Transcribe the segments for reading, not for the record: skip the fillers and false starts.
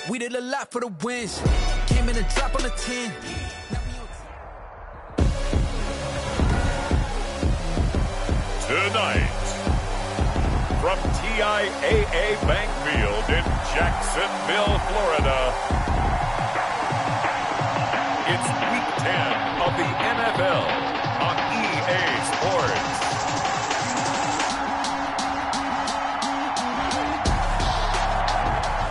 We did a lot for the wins. Came in a drop on the 10. Tonight, from TIAA Bank Field in Jacksonville, Florida, it's Week 10 of the NFL on EA Sports.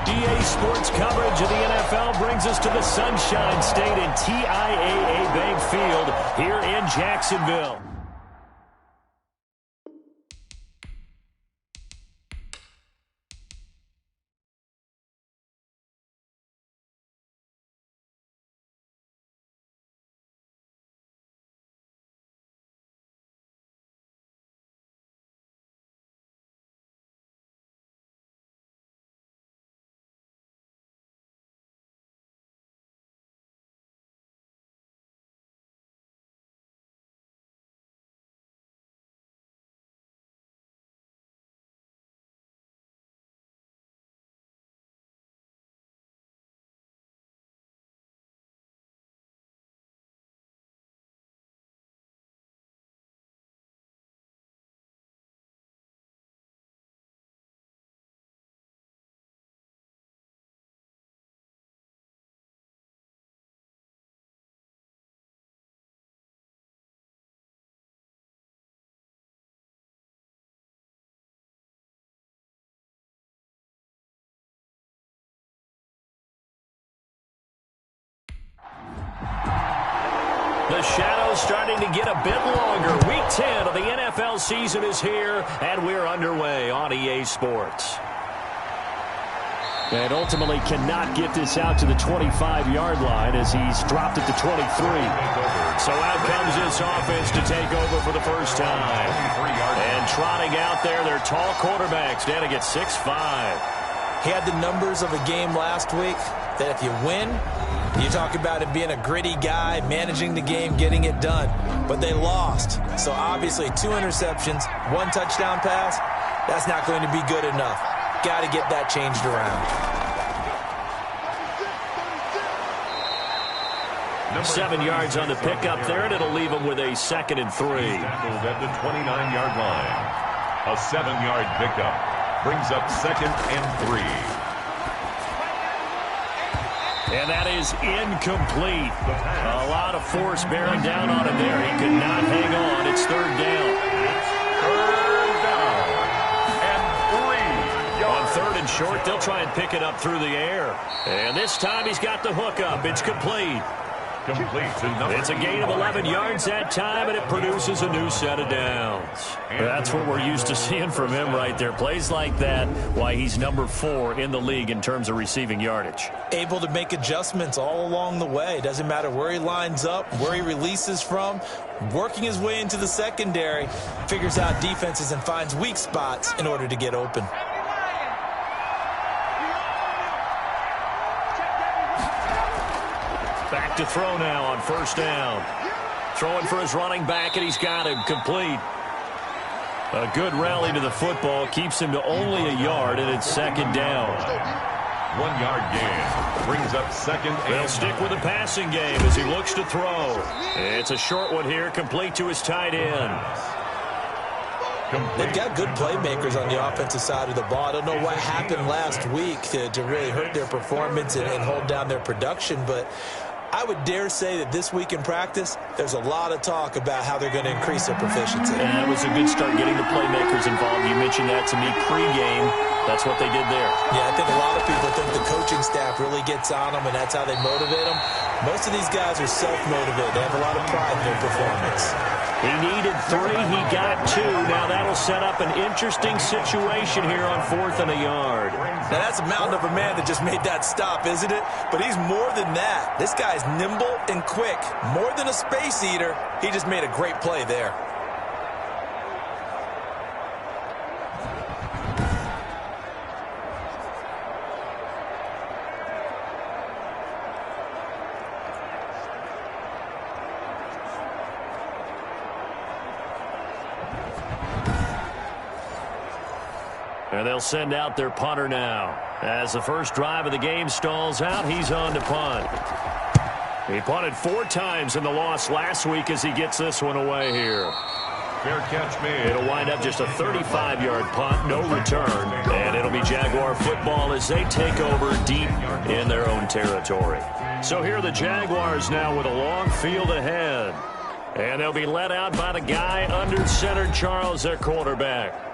EA Sports coverage of the NFL brings us to the Sunshine State in TIAA Bank Field here in Jacksonville. The shadow's starting to get a bit longer. Week 10 of the NFL season is here, and we're underway on EA Sports. And ultimately cannot get this out to the 25-yard line as he's dropped it to 23. So out comes this offense to take over for the first time. And trotting out there, their tall quarterback standing at 6'5". He had the numbers of a game last week that if you win, you talk about him being a gritty guy, managing the game, getting it done. But they lost. So obviously 2 interceptions, 1 touchdown pass, that's not going to be good enough. Got to get that changed around. 7 yards on the pickup there, and it'll leave him with a 2nd and 3. Tackled at the 29-yard line. A 7-yard pickup brings up 2nd and 3. And that is incomplete. A lot of force bearing down on him there. He could not hang on. It's 3rd down. Third down and 3 yards. On 3rd and short, they'll try and pick it up through the air. And this time he's got the hook up. It's complete. It's a gain of 11 yards that time, and it produces a new set of downs. That's what we're used to seeing from him right there. Plays like that, why he's number 4 in the league in terms of receiving yardage. Able to make adjustments all along the way. Doesn't matter where he lines up, where he releases from. Working his way into the secondary, figures out defenses and finds weak spots in order to get open. Back to throw now on 1st down. Throwing for his running back, and he's got him complete. A good rally to the football keeps him to only a yard, and it's 2nd down. 1-yard gain brings up 2nd and... They'll stick with the passing game as he looks to throw. It's a short one here, complete to his tight end. They've got good playmakers on the offensive side of the ball. I don't know what happened last week to really hurt their performance and hold down their production, but I would dare say that this week in practice, there's a lot of talk about how they're going to increase their proficiency. And that was a good start getting the playmakers involved. You mentioned that to me pregame. That's what they did there. Yeah, I think a lot of people think the coaching staff really gets on them, and that's how they motivate them. Most of these guys are self-motivated. They have a lot of pride in their performance. He needed 3. He got 2. Now that'll set up an interesting situation here on 4th and a yard. Now that's a mountain of a man that just made that stop, isn't it? But he's more than that. This guy's nimble and quick. More than a space eater, he just made a great play there. And they'll send out their punter now. As the first drive of the game stalls out, he's on to punt. He punted 4 times in the loss last week as he gets this one away here. Fair catch made. It'll wind up just a 35-yard punt, no return, and it'll be Jaguar football as they take over deep in their own territory. So here are the Jaguars now with a long field ahead. And they'll be led out by the guy under center, Charles, their quarterback.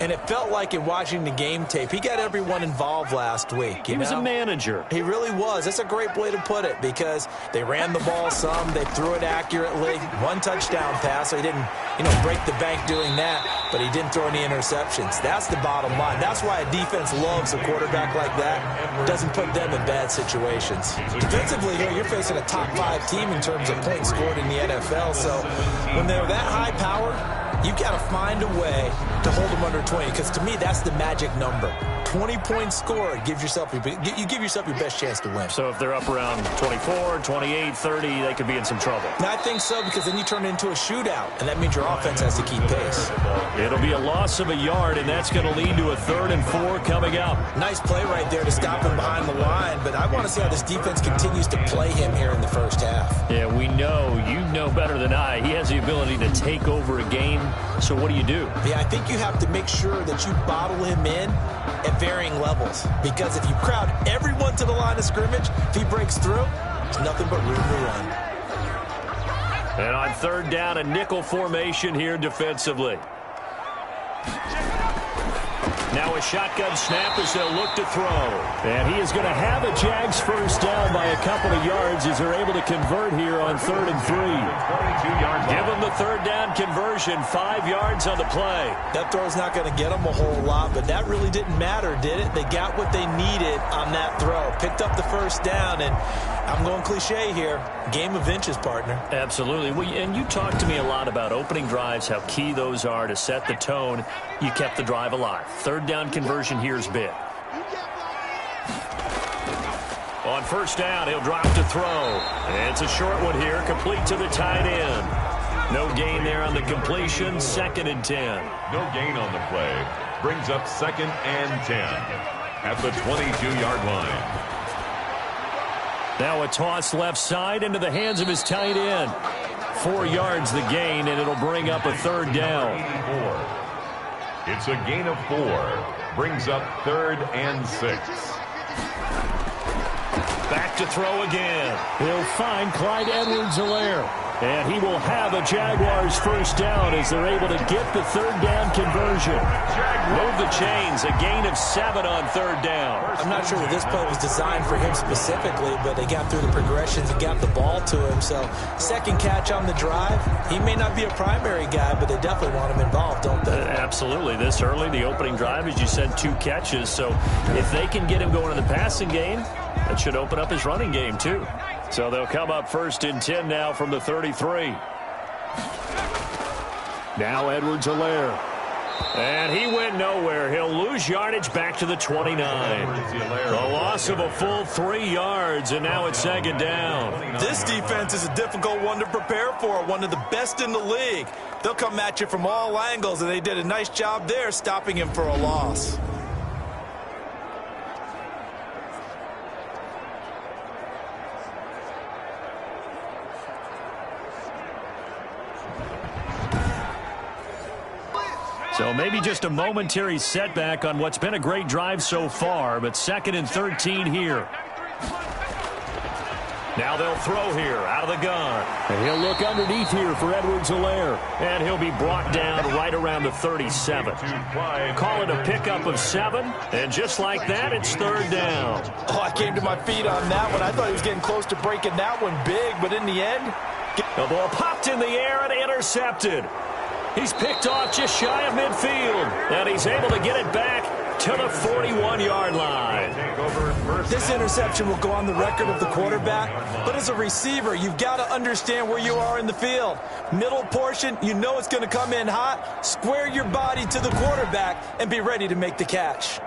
And it felt like in watching the game tape, he got everyone involved last week. He was a manager. He really was. That's a great way to put it because they ran the ball some. They threw it accurately. 1 touchdown pass, so he didn't, break the bank doing that, but he didn't throw any interceptions. That's the bottom line. That's why a defense loves a quarterback like that. Doesn't put them in bad situations. Defensively here, you're facing a top 5 team in terms of points scored in the NFL, so when they're that high powered, you've got to find a way to hold them under 20, because to me, that's the magic number. 20 points scored, you give yourself your best chance to win. So if they're up around 24, 28, 30, they could be in some trouble. And I think so, because then you turn it into a shootout, and that means your offense has to keep pace. It'll be a loss of a yard, and that's going to lead to a 3rd and 4 coming up. Nice play right there to stop him behind the line, but I want to see how this defense continues to play him here in the first half. Yeah, we know, you know better than I, he has the ability to take over a game. So what do you do? Yeah, I think you have to make sure that you bottle him in at varying levels. Because if you crowd everyone to the line of scrimmage, if he breaks through, there's nothing but room to run. And on 3rd down, a nickel formation here defensively. Now a shotgun snap as they'll look to throw. And he is going to have a Jags first down by a couple of yards as they're able to convert here on 3rd and 3. Give them the 3rd down conversion, 5 yards on the play. That throw's not going to get them a whole lot, but that really didn't matter, did it? They got what they needed on that throw. Picked up the first down, and I'm going cliche here. Game of inches, partner. Absolutely. Well, and you talked to me a lot about opening drives, how key those are to set the tone. You kept the drive alive. 3rd down conversion here is big. On 1st down, he'll drop to throw. And it's a short one here, complete to the tight end. No gain there on the completion, 2nd and 10. No gain on the play. Brings up 2nd and 10 at the 22-yard line. Now a toss left side into the hands of his tight end. 4 yards the gain, and it'll bring up a 3rd down. It's a gain of 4. Brings up 3rd and 6. Back to throw again. He'll find Clyde Edwards-Helaire. And he will have a Jaguars first down as they're able to get the 3rd down conversion. Move the chains, a gain of 7 on 3rd down. I'm not sure that this play was designed for him specifically, but they got through the progressions and got the ball to him. So 2nd catch on the drive. He may not be a primary guy, but they definitely want him involved, don't they? Absolutely. This early, the opening drive, as you said, 2 catches. So if they can get him going in the passing game, that should open up his running game too. So they'll come up 1st and 10 now from the 33. Now Edwards-Helaire. And he went nowhere. He'll lose yardage back to the 29. A loss of a full 3 yards, and now it's 2nd down. This defense is a difficult one to prepare for, one of the best in the league. They'll come at you from all angles, and they did a nice job there stopping him for a loss. So maybe just a momentary setback on what's been a great drive so far, but 2nd and 13 here. Now they'll throw here out of the gun. And he'll look underneath here for Edwards-Helaire. And he'll be brought down right around the 37. Call it a pickup of 7. And just like that, it's 3rd down. Oh, I came to my feet on that one. I thought he was getting close to breaking that one big, but in the end... The ball popped in the air and intercepted. He's picked off just shy of midfield. And he's able to get it back to the 41-yard line. This interception will go on the record of the quarterback, but as a receiver, you've got to understand where you are in the field. Middle portion, you know it's going to come in hot. Square your body to the quarterback and be ready to make the catch.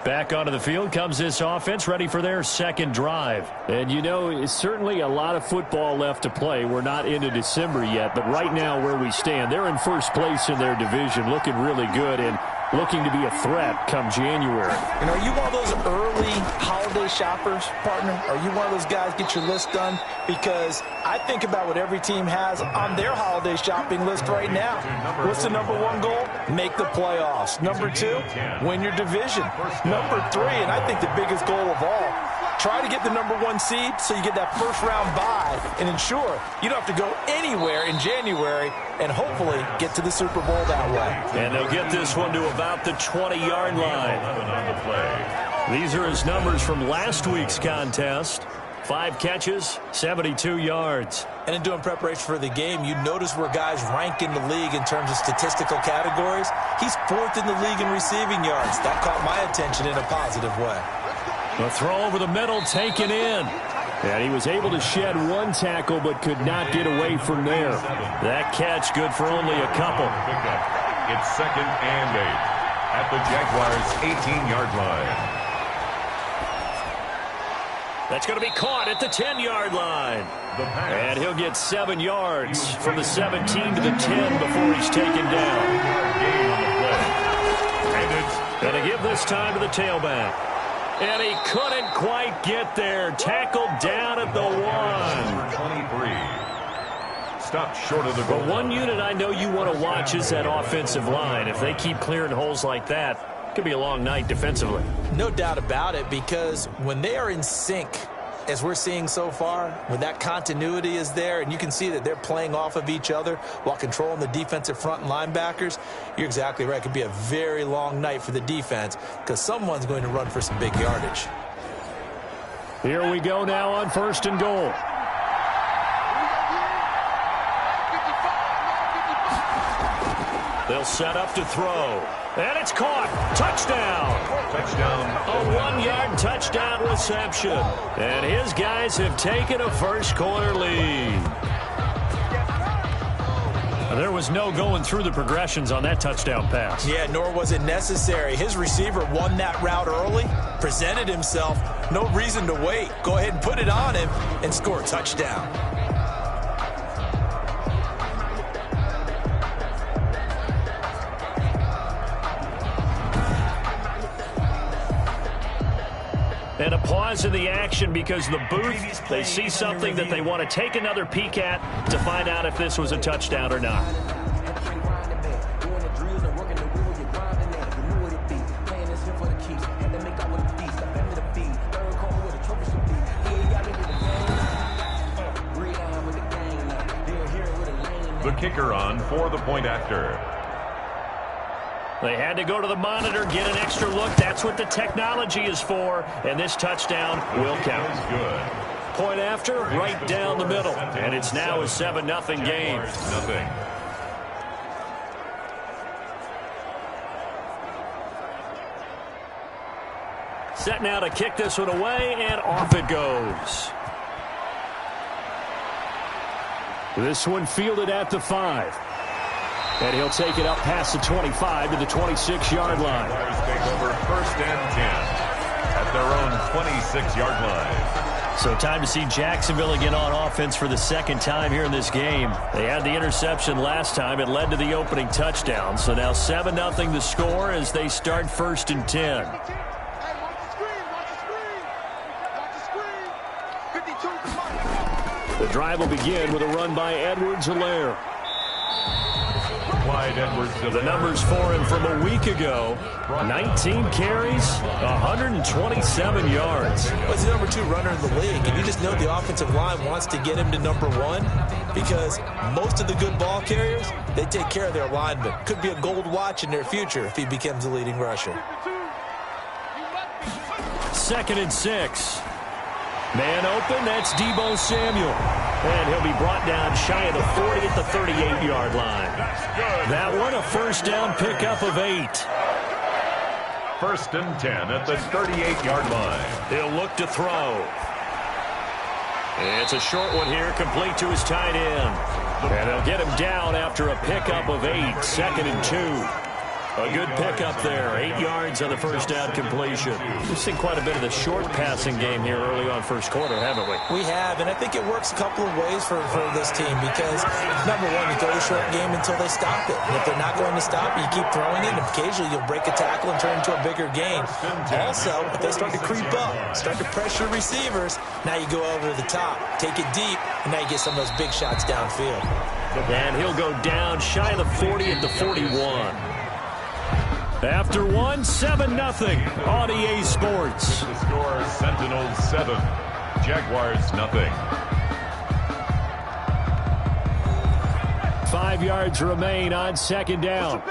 Back onto the field comes this offense, ready for their 2nd drive. And, you know, it's certainly a lot of football left to play. We're not into December yet, but right now where we stand, they're in 1st place in their division, looking really good. And looking to be a threat come January. And are you one of those early holiday shoppers, partner? Are you one of those guys get your list done? Because I think about what every team has on their holiday shopping list right now. What's the number one goal? Make the playoffs. Number two, win your division. Number three, and I think the biggest goal of all, try to get the number one seed so you get that first round bye and ensure you don't have to go anywhere in January and hopefully get to the Super Bowl that way. And they'll get this one to about the 20-yard line. These are his numbers from last week's contest. 5 catches, 72 yards. And in doing preparation for the game, you notice where guys rank in the league in terms of statistical categories. He's 4th in the league in receiving yards. That caught my attention in a positive way. The throw over the middle taken in. And he was able to shed 1 tackle but could not get away from there. That catch good for only a couple. It's 2nd and 8 at the Jaguars' 18-yard line. That's going to be caught at the 10-yard line. And he'll get 7 yards from the 17 to the 10 before he's taken down. Going to give this time to the tailback. And he couldn't quite get there. Tackled down at the 1. Stopped short of the goal. But one unit I know you want to watch is that offensive line. If they keep clearing holes like that, it could be a long night defensively. No doubt about it, because when they are in sync, as we're seeing so far, when that continuity is there and you can see that they're playing off of each other while controlling the defensive front and linebackers, you're exactly right. It could be a very long night for the defense because someone's going to run for some big yardage. Here we go now on 1st and goal. They'll set up to throw. And it's caught. Touchdown. Touchdown. A 1-yard touchdown reception. And his guys have taken a first-quarter lead. There was no going through the progressions on that touchdown pass. Yeah, nor was it necessary. His receiver won that route early, presented himself. No reason to wait. Go ahead and put it on him and score a touchdown. And a pause in the action because the booth, they see something that they want to take another peek at to find out if this was a touchdown or not. The kicker on for the point after. They had to go to the monitor, get an extra look. That's what the technology is for. And this touchdown will count. Good. Point after, right down the middle. And it's now a 7-0 game. Nothing. Set now to kick this one away, and off it goes. This one fielded at the 5. And he'll take it up past the 25 to the 26-yard line. Take over 1st and 10 at their own 26-yard line. So time to see Jacksonville again on offense for the 2nd time here in this game. They had the interception last time. It led to the opening touchdown. So now 7-0 the score as they start 1st and 10. The drive will begin with a run by Edwards-Helaire. The numbers for him from a week ago, 19 carries, 127 yards. Well, he's the number 2 runner in the league, and you just know the offensive line wants to get him to number 1 because most of the good ball carriers, they take care of their linemen. Could be a gold watch in their future if he becomes the leading rusher. 2nd and 6. Man open, that's Deebo Samuel. And he'll be brought down shy of the 40 at the 38-yard line. That one a first down pickup of 8. 1st and 10 at the 38-yard line. He'll look to throw. It's a short one here, complete to his tight end. And they'll get him down after a pickup of 8, 2nd and 2. A good pickup there. 8 yards on the first down completion. We've seen quite a bit of the short passing game here early on first quarter, haven't we? We have, and I think it works a couple of ways for this team because, number one, you throw the short game until they stop it. And if they're not going to stop it, you keep throwing it, and occasionally you'll break a tackle and turn into a bigger gain. Also, if they start to creep up, start to pressure receivers, now you go over to the top, take it deep, and now you get some of those big shots downfield. And he'll go down shy of the 40 at the 41. After one, 7-0 on EA Sports. The score, Sentinels 7, Jaguars 0. 5 yards remain on second down.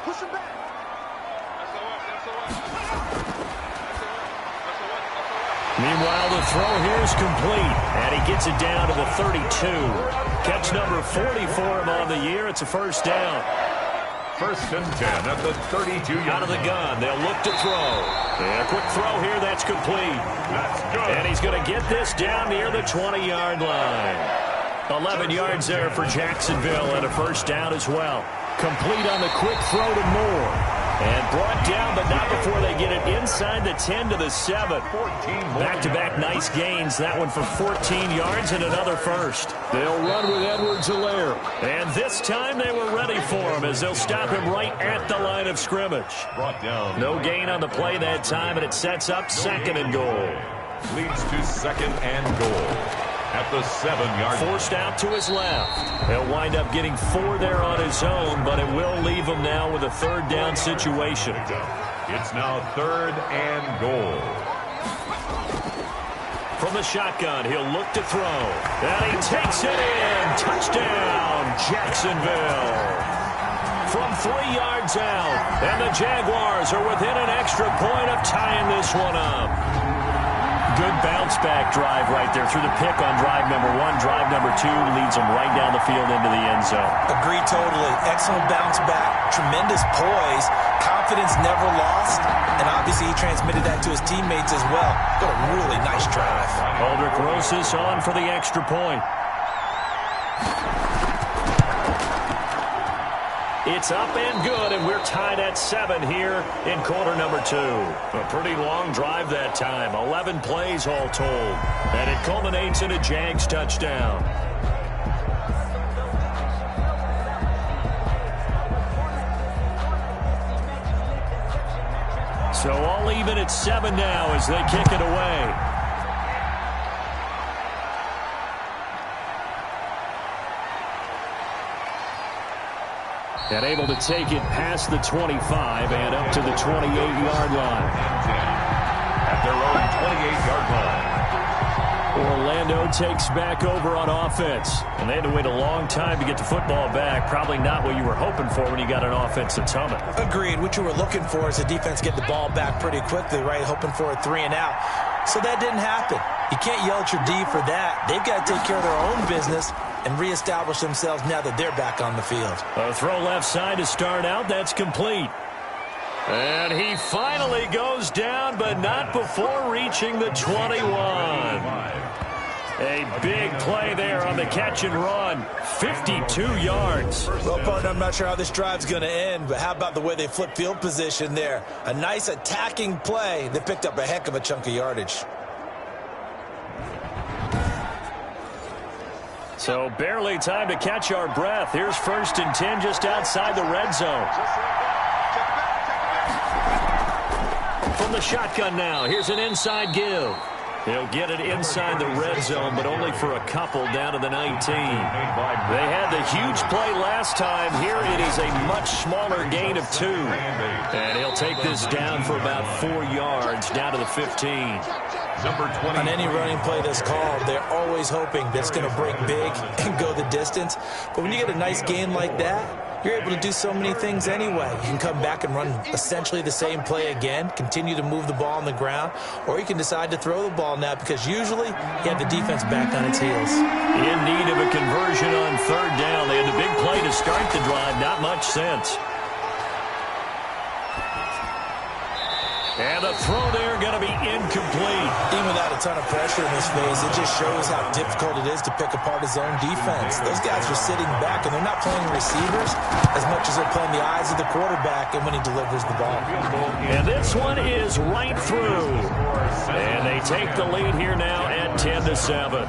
Push him back. Meanwhile, the throw here is complete, and he gets it down to the 32. Catch number 40 for him on the year. It's a first down. First and 10 at the 32-yard. Out of the gun, they'll look to throw. And a quick throw here, that's complete. That's good. And he's going to get this down near the 20-yard line. 11 yards there for Jacksonville, and a first down as well. Complete on the quick throw to Moore. And brought down, but not before they get it inside the 10 to the 7. Back-to-back nice gains. That one for 14 yards and another first. They'll run with Edwards-Helaire. And this time they were ready for him as they'll stop him right at the line of scrimmage. Brought down. No gain on the play that time, and it sets up second and goal. Leads to second and goal. At the 7-yard line. Forced out to his left. He'll wind up getting 4 there on his own, but it will leave him now with a third down situation. It's now third and goal. From the shotgun, he'll look to throw. And he takes it in. Touchdown, Jacksonville. From 3 yards out. And the Jaguars are within an extra point of tying this one up. Good bounce-back drive right there through the pick on drive number 1. Drive number 2 leads them right down the field into the end zone. Agree totally. Excellent bounce-back, tremendous poise, confidence never lost, and obviously he transmitted that to his teammates as well. What a really nice drive. Aldrich Rosas on for the extra point. It's up and good, and we're tied at 7 here in quarter number 2. A pretty long drive that time, 11 plays all told. And it culminates in a Jags touchdown. So all even at 7 now as they kick it away. And able to take it past the 25 and up to the 28-yard line. At their own 28-yard line. Orlando takes back over on offense. And they had to wait a long time to get the football back. Probably not what you were hoping for when you got an offense that's humming. Agreed. What you were looking for is the defense get the ball back pretty quickly, right? Hoping for a 3 and out. So that didn't happen. You can't yell at your D for that. They've got to take care of their own business and reestablish themselves now that they're back on the field. A throw left side to start out. That's complete. And he finally goes down, but not before reaching the 21. A big play there on the catch and run. 52 yards. Well, partner, I'm not sure how this drive's going to end, but how about the way they flip field position there? A nice attacking play. They picked up a heck of a chunk of yardage. So barely time to catch our breath. Here's 1st and 10 just outside the red zone. From the shotgun now, here's an inside give. He'll get it inside the red zone, but only for a couple down to the 19. They had the huge play last time. Here it is a much smaller gain of 2. And he'll take this down for about 4 yards down to the 15. Number 20. On any running play that's called, they're always hoping that it's going to break big and go the distance. But when you get a nice gain like that, you're able to do so many things anyway. You can come back and run essentially the same play again, continue to move the ball on the ground, or you can decide to throw the ball now because usually you have the defense back on its heels. In need of a conversion on 3rd down. They had the big play to start the drive, not much sense. And the throw there going to be incomplete. Even without a ton of pressure in his face, it just shows how difficult it is to pick apart his own defense. Those guys are sitting back, and they're not playing receivers as much as they're playing the eyes of the quarterback and when he delivers the ball. And this one is right through. And they take the lead here now at 10-7.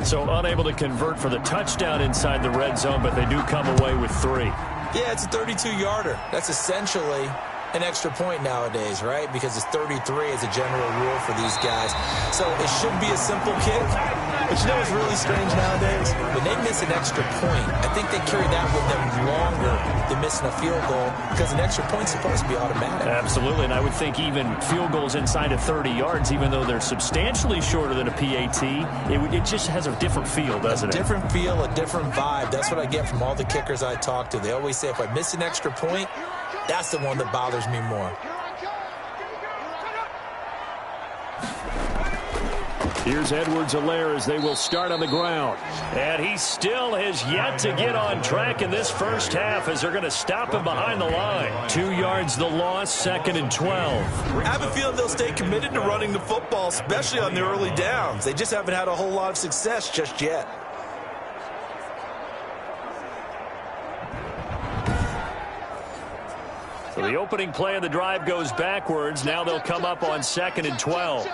So unable to convert for the touchdown inside the red zone, but they do come away with 3. Yeah, it's a 32-yarder. That's essentially an extra point nowadays, right? Because it's 33 as a general rule for these guys. So it should be a simple kick. But you know what's really strange nowadays? When they miss an extra point, I think they carry that with them longer than missing a field goal because an extra point's supposed to be automatic. Absolutely, and I would think even field goals inside of 30 yards, even though they're substantially shorter than a PAT, it just has a different feel, doesn't it? A different feel, a different vibe. That's what I get from all the kickers I talk to. They always say if I miss an extra point, that's the one that bothers me more. Here's Edwards-Helaire as they will start on the ground. And he still has yet to get on track in this first half as they're going to stop him behind the line. 2 yards the loss, 2nd and 12. I have a feeling they'll stay committed to running the football, especially on the early downs. They just haven't had a whole lot of success just yet. So the opening play of the drive goes backwards. Now they'll come up on 2nd and 12.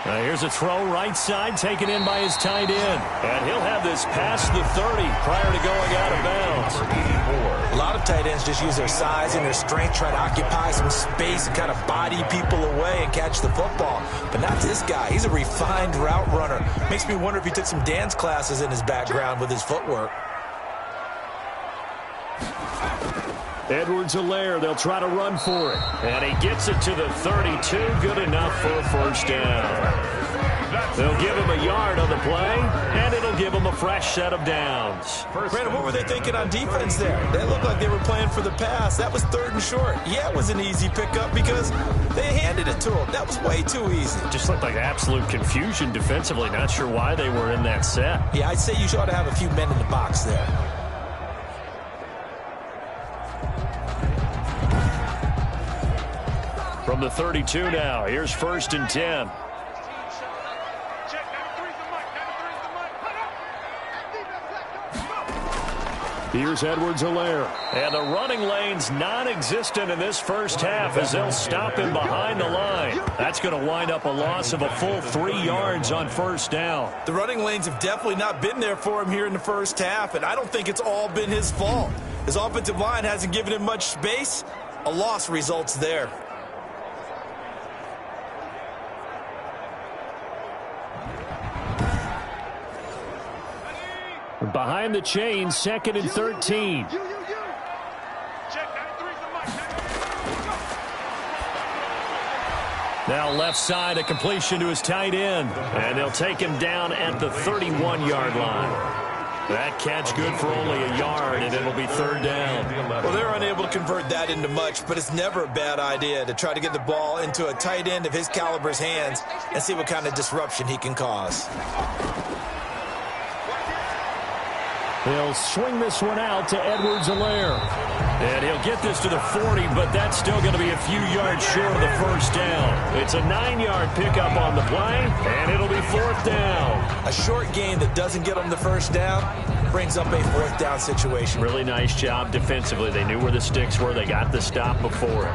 Here's a throw right side taken in by his tight end. And he'll have this past the 30 prior to going out of bounds. A lot of tight ends just use their size and their strength, try to occupy some space and kind of body people away and catch the football. But not this guy. He's a refined route runner. Makes me wonder if he took some dance classes in his background with his footwork. Edwards-Helaire, they'll try to run for it. And he gets it to the 32. Good enough for a first down. They'll give him a yard on the play, and it'll give him a fresh set of downs. Brandon, what were they thinking on defense there? They looked like they were playing for the pass. That was 3rd and short. Yeah, it was an easy pickup because they handed it to him. That was way too easy. Just looked like absolute confusion defensively. Not sure why they were in that set. Yeah, I'd say you ought to have a few men in the box there. From the 32 now, here's 1st and 10. Here's Edwards-Helaire. And the running lane's non-existent in this first half as they'll stop him behind the line. That's going to wind up a loss of a full 3 yards on first down. The running lanes have definitely not been there for him here in the first half, and I don't think it's all been his fault. His offensive line hasn't given him much space. A loss results there. Behind the chain, 2nd and 13. Now left side, a completion to his tight end. And they'll take him down at the 31-yard line. That catch good for only a yard, and it'll be 3rd down. Well, they're unable to convert that into much, but it's never a bad idea to try to get the ball into a tight end of his caliber's hands and see what kind of disruption he can cause. They'll swing this one out to Edwards-Helaire. And he'll get this to the 40, but that's still going to be a few yards short of the first down. It's a 9-yard pickup on the play, and it'll be 4th down. A short gain that doesn't get them the first down brings up a 4th down situation. Really nice job defensively. They knew where the sticks were. They got the stop before it.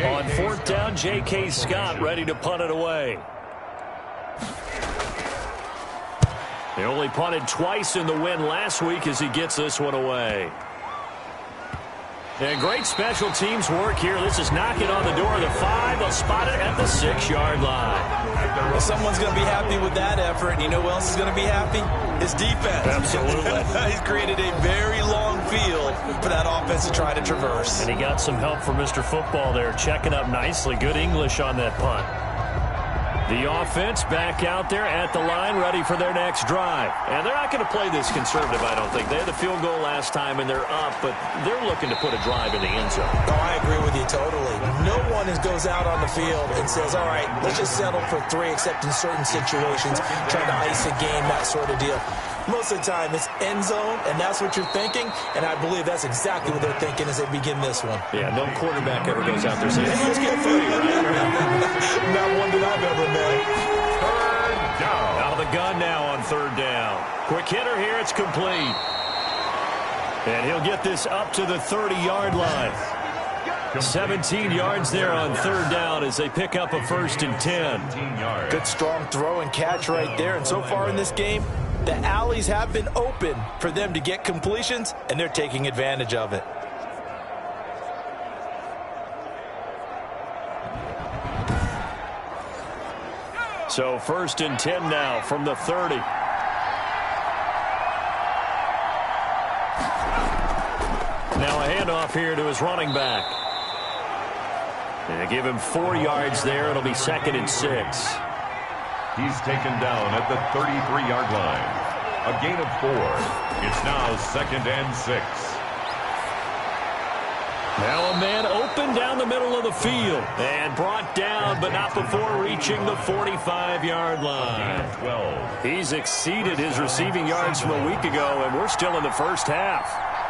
On 4th down, J.K. Scott ready to punt it away. He only punted twice in the win last week as he gets this one away. And great special teams work here. This is knocking on the door of the 5. They'll spot it at the 6-yard line. Well, someone's going to be happy with that effort. You know who else is going to be happy? His defense. Absolutely. He's created a very long field for that offense to try to traverse. And he got some help from Mr. Football there, checking up nicely. Good English on that punt. The offense back out there at the line, ready for their next drive. And they're not going to play this conservative, I don't think. They had the field goal last time, and they're up, but they're looking to put a drive in the end zone. Oh, I agree with you totally. No one goes out on the field and says, all right, let's just settle for 3, except in certain situations, trying to ice a game, that sort of deal. Most of the time, it's end zone, and that's what you're thinking, and I believe that's exactly what they're thinking as they begin this one. Yeah, no quarterback ever goes out there saying, hey, let's get 3, right? Not one that I've ever met. Third down. Out of the gun now on 3rd down. Quick hitter here, it's complete. And he'll get this up to the 30-yard line. 17 yards there on 3rd down as they pick up a 1st and 10. Good strong throw and catch right there, and so far in this game, the alleys have been open for them to get completions, and they're taking advantage of it. So 1st and 10 now from the 30. Now a handoff here to his running back. And they give him 4 yards there. It'll be 2nd and 6. He's taken down at the 33-yard line. A gain of 4. It's now 2nd and 6. Now a man open down the middle of the field. And brought down, but not before reaching the 45-yard line. 12. He's exceeded his receiving yards from a week ago, and we're still in the first half.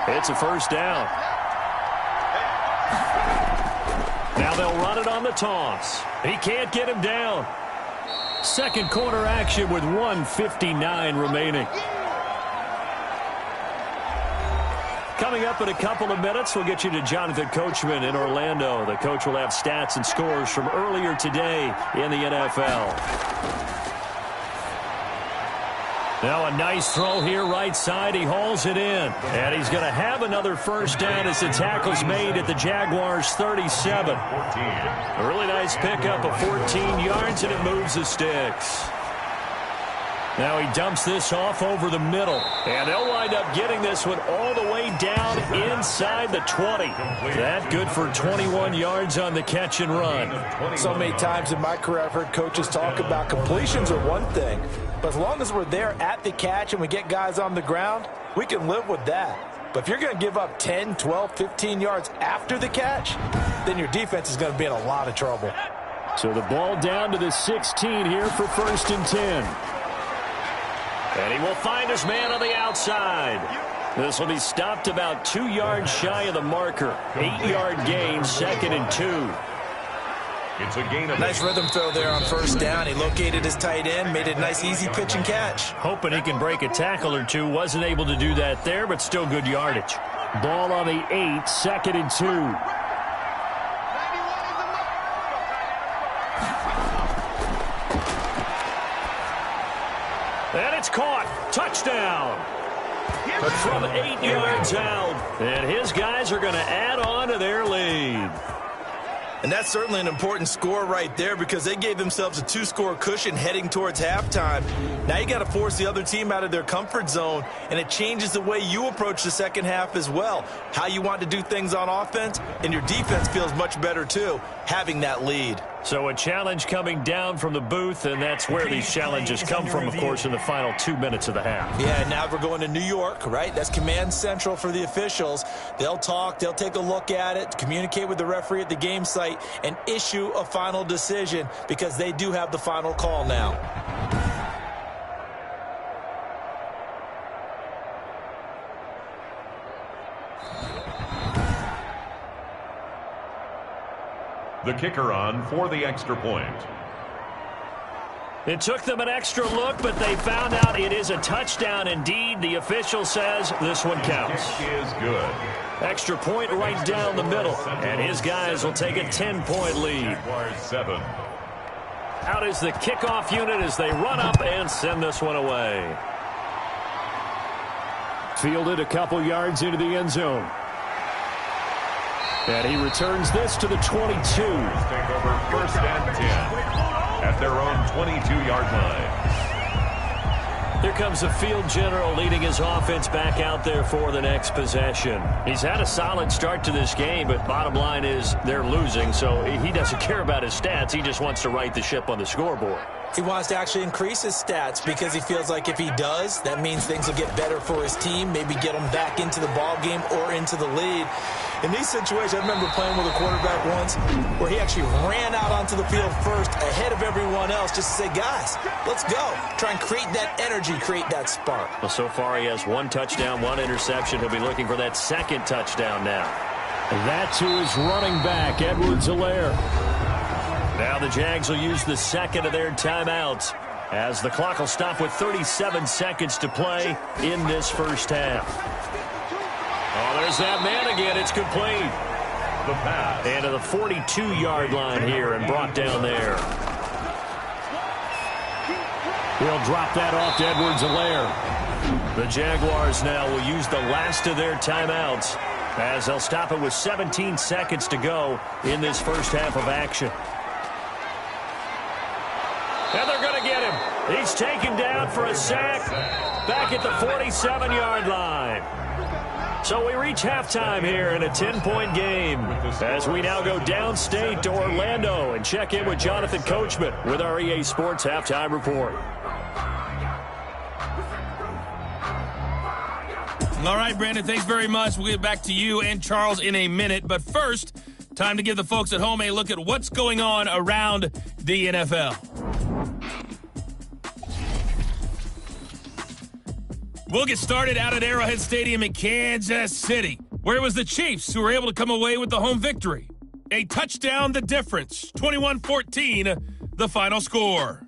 It's a 1st down. Now they'll run it on the toss. He can't get him down. Second quarter action with 1:59 remaining. Coming up in a couple of minutes, we'll get you to Jonathan Coachman in Orlando. The coach will have stats and scores from earlier today in the NFL. Now a nice throw here right side. He hauls it in. And he's going to have another 1st down as the tackle's made at the Jaguars' 37. A really nice pickup of 14 yards, and it moves the sticks. Now he dumps this off over the middle. And they'll wind up getting this one all the way down inside the 20. That good for 21 yards on the catch and run. So many times in my career I've heard coaches talk about completions are one thing. But as long as we're there at the catch and we get guys on the ground, we can live with that. But if you're going to give up 10, 12, 15 yards after the catch, then your defense is going to be in a lot of trouble. So the ball down to the 16 here for 1st and 10. And he will find his man on the outside. This will be stopped about 2 yards shy of the marker. 8-yard gain, 2nd and 2. It's a gain of nice rhythm throw there on 1st down. He located his tight end, made it a nice easy pitch and catch. Hoping he can break a tackle or two. Wasn't able to do that there, but still good yardage. Ball on the 8, 2nd and 2. And it's caught. Touchdown. But from 8 yards out. And his guys are going to add on to their lead. And that's certainly an important score right there because they gave themselves a 2-score cushion heading towards halftime. Now you got to force the other team out of their comfort zone, and it changes the way you approach the second half as well. How you want to do things on offense, and your defense feels much better too, having that lead. So a challenge coming down from the booth, and that's where these challenges come from, of course, in the final 2 minutes of the half. Yeah, now we're going to New York, right? That's command central for the officials. They'll talk, they'll take a look at it, communicate with the referee at the game site, and issue a final decision because they do have the final call now. the kicker on for the extra point. It took them an extra look, but they found out it is a touchdown indeed. The official says this one counts. Kick is good. Extra point right down the middle, and his guys will take a 10-point lead. 7. Out is the kickoff unit as they run up and send this one away. Fielded a couple yards into the end zone. And he returns this to the 22. Take over 1st and 10 at their own 22-yard line. Here comes the field general leading his offense back out there for the next possession. He's had a solid start to this game, but bottom line is they're losing, so he doesn't care about his stats. He just wants to right the ship on the scoreboard. He wants to actually increase his stats because he feels like if he does, that means things will get better for his team, maybe get him back into the ball game or into the lead. In these situations, I remember playing with a quarterback once where he actually ran out onto the field first ahead of everyone else just to say, guys, let's go. Try and create that energy, create that spark. Well, so far he has 1 touchdown, 1 interception. He'll be looking for that 2nd touchdown now. That's who is running back, Edwards-Helaire. Now the Jags will use the 2nd of their timeouts as the clock will stop with 37 seconds to play in this first half. Oh, there's that man again. It's complete. The pass. And to the 42-yard line here and brought down there. He'll drop that off to Edwards-Helaire. The Jaguars now will use the last of their timeouts as they'll stop it with 17 seconds to go in this first half of action. And they're going to get him. He's taken down for a sack back at the 47-yard line. So we reach halftime here in a 10-point game as we now go downstate to Orlando and check in with Jonathan Coachman with our EA Sports Halftime Report. All right, Brandon, thanks very much. We'll get back to you and Charles in a minute. But first, time to give the folks at home a look at what's going on around the NFL. We'll get started out at Arrowhead Stadium in Kansas City, where it was the Chiefs who were able to come away with the home victory. A touchdown the difference, 21-14, the final score.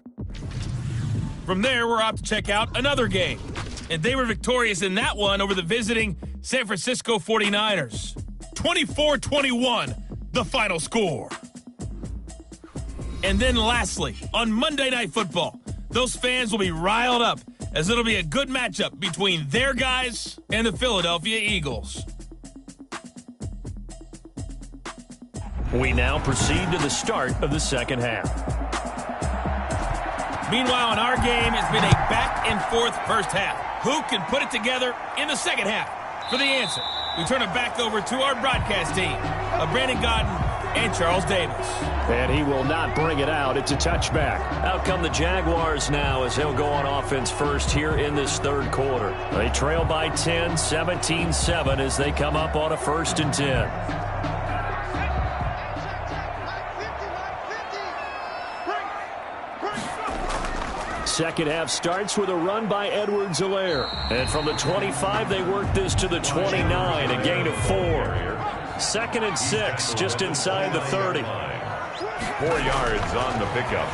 From there, we're off to check out another game, and they were victorious in that one over the visiting San Francisco 49ers. 24-21, the final score. And then lastly, on Monday Night Football, those fans will be riled up as it'll be a good matchup between their guys and the Philadelphia Eagles. We now proceed to the start of the second half. Meanwhile, in our game, it's been a back-and-forth first half. Who can put it together in the second half? For the answer, we turn it back over to our broadcast team of Brandon Godden and Charles Davis. And he will not bring it out. It's a touchback. Out come the Jaguars now as they'll go on offense first here in this third quarter. They trail by 10, 17-7 as they come up on a 1st and 10. Second half starts with a run by Edwards-Helaire. And from the 25, they work this to the 29, a gain of 4. 2nd and 6, just inside the 30. 4 yards on the pickup.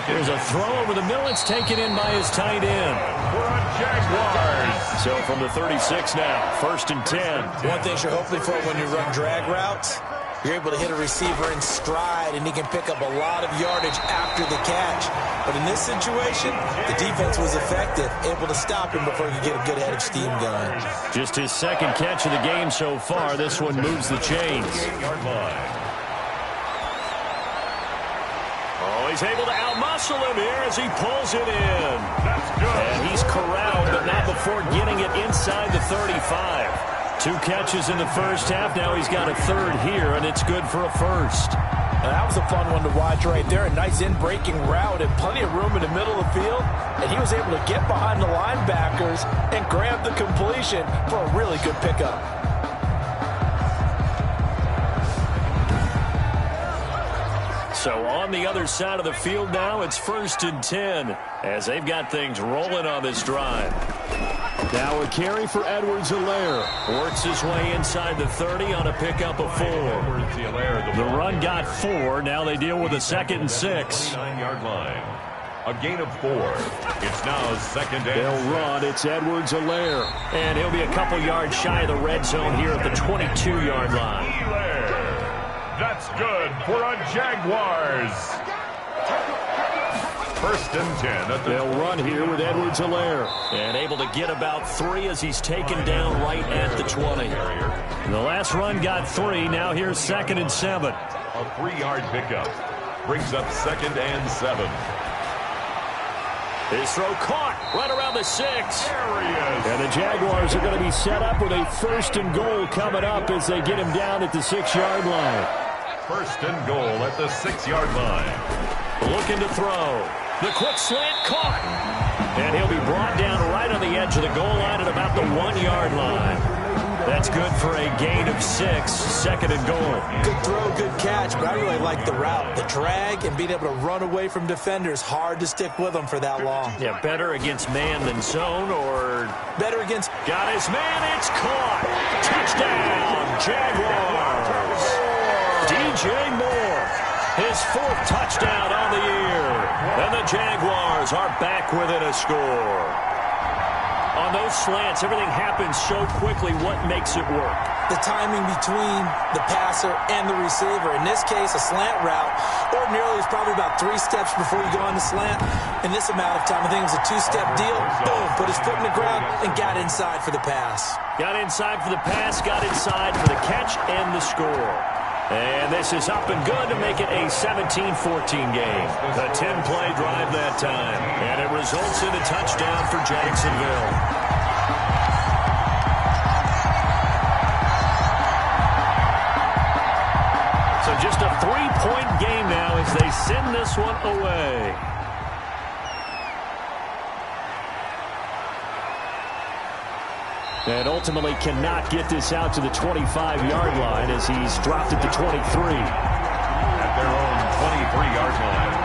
There's a throw over the middle. It's taken in by his tight end. We're on Jaguars. So from the 36 now, 1st and 10. One thing you're hoping for when you run drag routes, you're able to hit a receiver in stride, and he can pick up a lot of yardage after the catch. But in this situation, the defense was effective, able to stop him before he could get a good head of steam going. Just his 2nd catch of the game so far. This one moves the chains. Oh, he's able to outmuscle him here as he pulls it in. That's good. And he's corralled, but not before getting it inside the 35. 2 catches in the first half. Now he's got a 3rd here, and it's good for a 1st. Now that was a fun one to watch right there. A nice in-breaking route and plenty of room in the middle of the field. And he was able to get behind the linebackers and grab the completion for a really good pickup. So on the other side of the field now, it's 1st and 10 as they've got things rolling on this drive. Now a carry for Edwards-Helaire. Works his way inside the 30 on a pickup of 4. The run got 4. Now they deal with a 2nd and 6. 9-yard line. A gain of 4. It's now 2nd and 6. They'll run. It's Edwards-Helaire. And he'll be a couple yards shy of the red zone here at the 22-yard line. That's good for a Jaguars. 1st and 10. They'll run here with Edwards-Helaire. And able to get about 3 as he's taken down right at the 20. The last run got 3. Now here's 2nd and 7. A 3-yard pickup. Brings up 2nd and 7. His throw caught right around the 6. There he is. And the Jaguars are going to be set up with a 1st and goal coming up as they get him down at the 6-yard line. 1st and goal at the 6-yard line. Looking to throw. The quick slant caught. And he'll be brought down right on the edge of the goal line at about the 1-yard line. That's good for a gain of 6, 2nd and goal. Good throw, good catch, but I really like the route. The drag and being able to run away from defenders, hard to stick with them for that long. Yeah, better against man than zone, or better against... Got his man, it's caught. Touchdown, Jaguars. DJ Moore, his 4th touchdown on the year. And the Jaguars are back within a score. On those slants, everything happens so quickly. What makes it work? The timing between the passer and the receiver. In this case, a slant route ordinarily is probably about 3 steps before you go on the slant. In this amount of time, I think it was a 2-step deal. Boom, put his foot in the ground and got inside for the pass. Got inside for the pass, got inside for the catch and the score. And this is up and good to make it a 17-14 game. A 10-play drive that time. And it results in a touchdown for Jacksonville. So just a 3-point game now as they send this one away. And ultimately cannot get this out to the 25-yard line as he's dropped at the 23. At their own 23-yard line.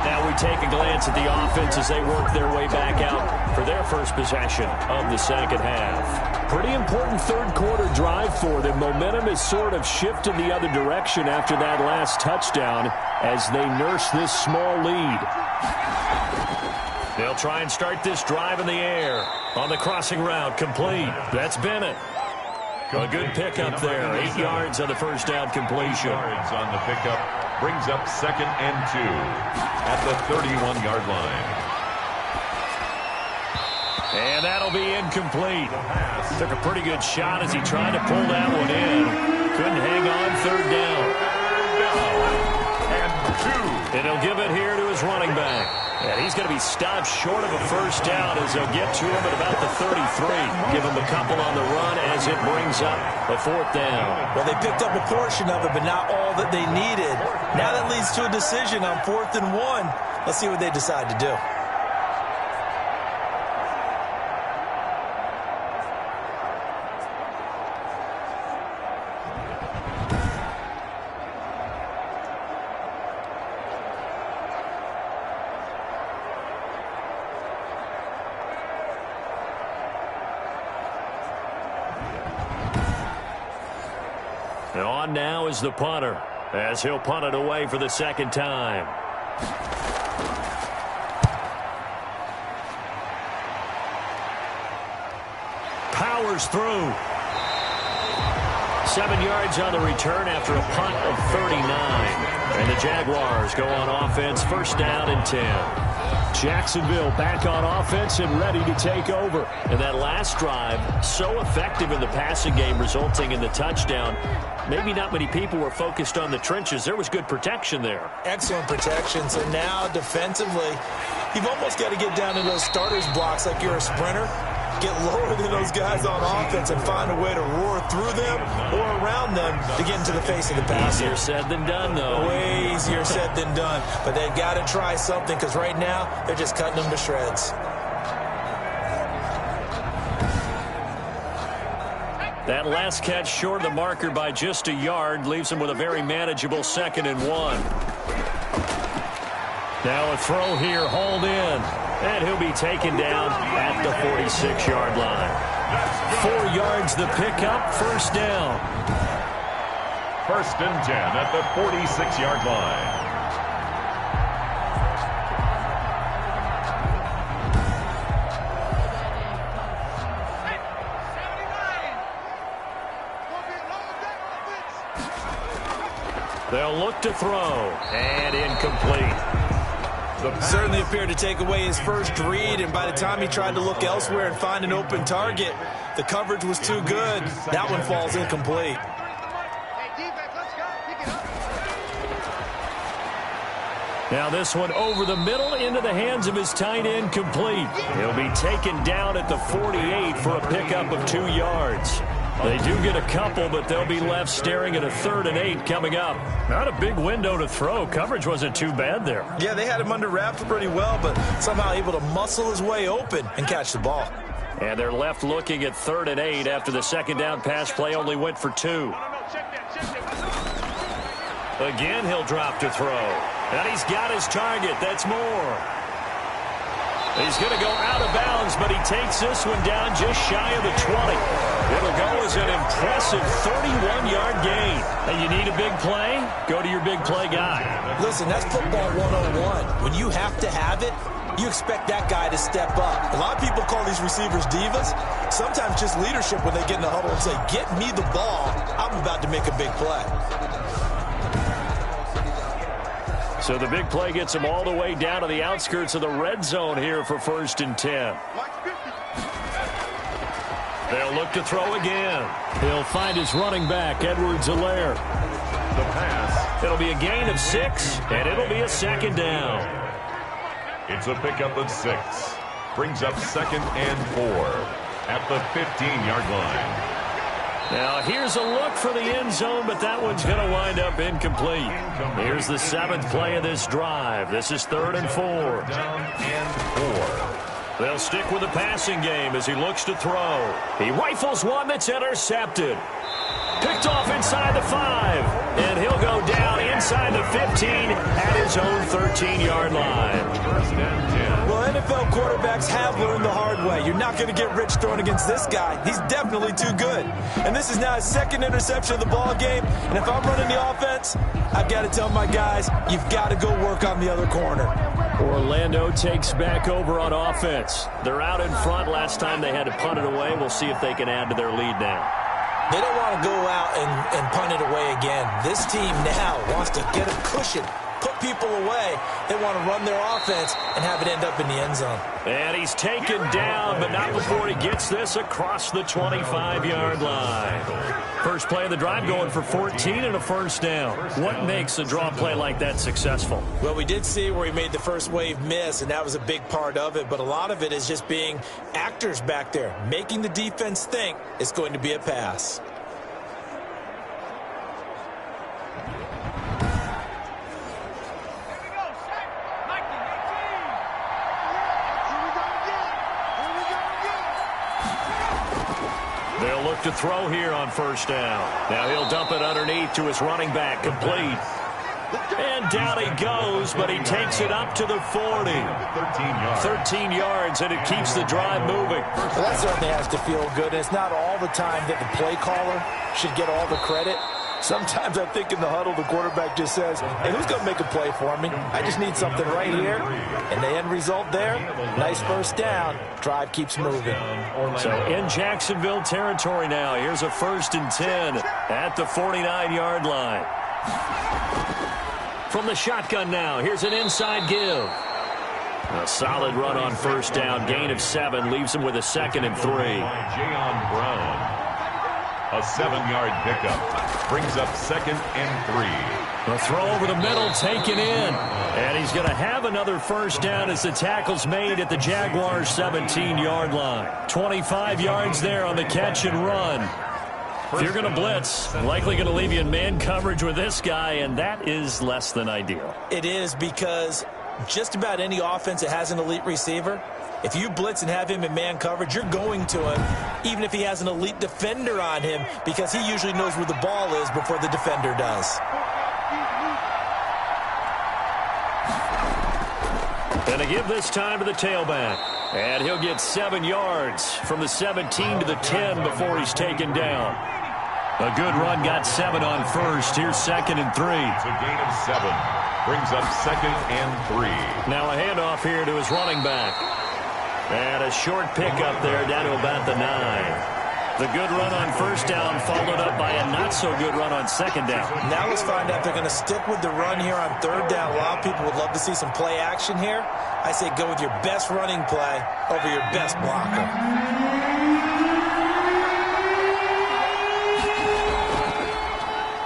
Now we take a glance at the offense as they work their way back out for their first possession of the second half. Pretty important third-quarter drive for them. Momentum has sort of shifted the other direction after that last touchdown as they nurse this small lead. They'll try and start this drive in the air. On the crossing route, complete. That's Bennett. A good pickup there. 8 yards on the first down completion. 8 yards on the pickup. Brings up 2nd and 2 at the 31-yard line. And that'll be incomplete. Took a pretty good shot as he tried to pull that one in. Couldn't hang on 3rd down. And 2. And he'll give it here to his running back. And he's going to be stopped short of a first down as they'll get to him at about the 33. Give him a couple on the run as it brings up a 4th down. Well, they picked up a portion of it, but not all that they needed. Now that leads to a decision on 4th and 1. Let's see what they decide to do. And on now is the punter as he'll punt it away for the 2nd time. Powers through. 7 yards on the return after a punt of 39. And the Jaguars go on offense, 1st down and 10. Jacksonville back on offense and ready to take over. And that last drive, so effective in the passing game, resulting in the touchdown. Maybe not many people were focused on the trenches. There was good protection there. Excellent protection. So now defensively, you've almost got to get down to those starters blocks like you're a sprinter. Get lower than those guys on offense and find a way to roar through them or around them to get into the face of the passer. Easier said than done, though. Way easier said than done. But they've got to try something because right now they're just cutting them to shreds. That last catch short of the marker by just a yard leaves him with a very manageable 2nd and 1. Now a throw here, hauled in. And he'll be taken down at the 46-yard line. 4 yards the pickup, 1st down. 1st and 10 at the 46-yard line. They'll look to throw, and incomplete. Certainly appeared to take away his first read, and by the time he tried to look elsewhere and find an open target, the coverage was too good. That one falls incomplete. Now this one over the middle into the hands of his tight end, complete. He'll be taken down at the 48 for a pickup of 2 yards. They do get a couple, but they'll be left staring at a 3rd and 8 coming up. Not a big window to throw. Coverage wasn't too bad there. Yeah, they had him under wraps pretty well, but somehow able to muscle his way open and catch the ball. And they're left looking at 3rd and 8 after the second down pass play only went for 2. Again, he'll drop to throw. And he's got his target. That's more. He's going to go out of bounds, but he takes this one down just shy of the 20. It'll go as an impressive 31-yard gain. And you need a big play? Go to your big play guy. Listen, that's football 101. When you have to have it, you expect that guy to step up. A lot of people call these receivers divas. Sometimes just leadership when they get in the huddle and say, get me the ball. I'm about to make a big play. So the big play gets him all the way down to the outskirts of the red zone here for 1st and 10. They'll look to throw again. He'll find his running back, Edwards-Helaire. The pass. It'll be a gain of 6, and it'll be a 2nd down. It's a pickup of 6. Brings up 2nd and 4 at the 15-yard line. Now, here's a look for the end zone, but that one's going to wind up incomplete. Here's the 7th play of this drive. This is 3rd and 4. Down and 4. They'll stick with the passing game as he looks to throw. He rifles one that's intercepted. Picked off inside the 5. And he'll go down inside the 15 at his own 13-yard line. 1st and 10. Well, NFL quarterbacks have learned the hard way. You're not going to get rich throwing against this guy. He's definitely too good. And this is now his 2nd interception of the ball game. And if I'm running the offense, I've got to tell my guys, you've got to go work on the other corner. Orlando takes back over on offense. They're out in front. Last time they had to punt it away. We'll see if they can add to their lead now. They don't want to go out and punt it away again. This team now wants to get a cushion, put people away. They want to run their offense and have it end up in the end zone. And he's taken down, but not before he gets this across the 25-yard line. First play of the drive going for 14 and a 1st down. What makes a draw play like that successful? Well, we did see where he made the first wave miss, and that was a big part of it. But a lot of it is just being actors back there, making the defense think it's going to be a pass. They'll look to throw here on 1st down. Now he'll dump it underneath to his running back, complete. And down he goes, but he takes it up to the 40. 13 yards, and it keeps the drive moving. Well, that certainly has to feel good. And it's not all the time that the play caller should get all the credit. Sometimes I think in the huddle, the quarterback just says, hey, who's going to make a play for me? I just need something right here. And the end result there, nice 1st down. Drive keeps moving. So in Jacksonville territory now, here's a 1st and 10 at the 49-yard line. From the shotgun now, here's an inside give. A solid run on 1st down, gain of 7, leaves him with a 2nd and 3. Jayon Brown. A 7-yard pickup. Brings up 2nd and 3. The throw over the middle taken in. And he's going to have another 1st down as the tackle's made at the Jaguars' 17-yard line. 25 yards there on the catch and run. If you're going to blitz, likely going to leave you in man coverage with this guy, and that is less than ideal. It is, because just about any offense that has an elite receiver, if you blitz and have him in man coverage, you're going to him, even if he has an elite defender on him, because he usually knows where the ball is before the defender does. And to give this time to the tailback. And he'll get 7 yards from the 17 to the 10 before he's taken down. A good run, got 7 on 1st. Here's 2nd and 3. It's a gain of 7. Brings up 2nd and 3. Now a handoff here to his running back. And a short pickup there down to about the 9. The good run on 1st down followed up by a not-so-good run on 2nd down. Now let's find out if they're going to stick with the run here on 3rd down. A lot of people would love to see some play action here. I say go with your best running play over your best blocker.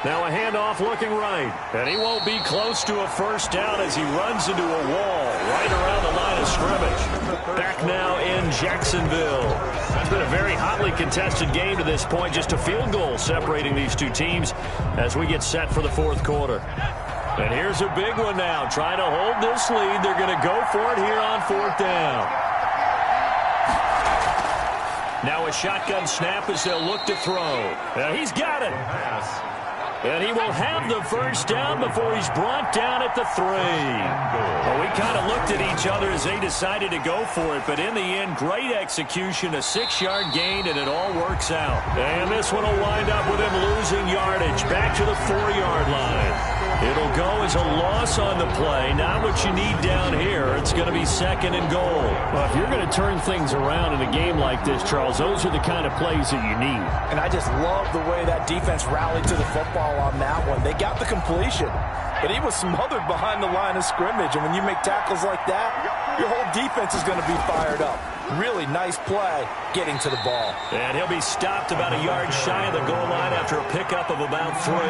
Now a handoff handoff looking right. And he won't be close to a first down as he runs into a wall right around the line of scrimmage. Back now in Jacksonville. It's been a very hotly contested game to this point. Just a field goal separating these two teams as we get set for the fourth quarter. And here's a big one now. Trying to hold this lead. They're going to go for it here on fourth down. Now a shotgun snap as they'll look to throw. He's got it. And he will have the first down before he's brought down at the 3. Well, we kind of looked at each other as they decided to go for it, but in the end, great execution, a 6-yard gain, and it all works out. And this one will wind up with him losing yardage back to the 4-yard line. It'll go as a loss on the play. Not what you need down here. It's going to be second and goal. Well, if you're going to turn things around in a game like this, Charles, those are the kind of plays that you need. And I just love the way that defense rallied to the football on that one. They got the completion, but he was smothered behind the line of scrimmage. And when you make tackles like that, your whole defense is going to be fired up. Really nice play getting to the ball. And he'll be stopped about a yard shy of the goal line after a pickup of about 3. A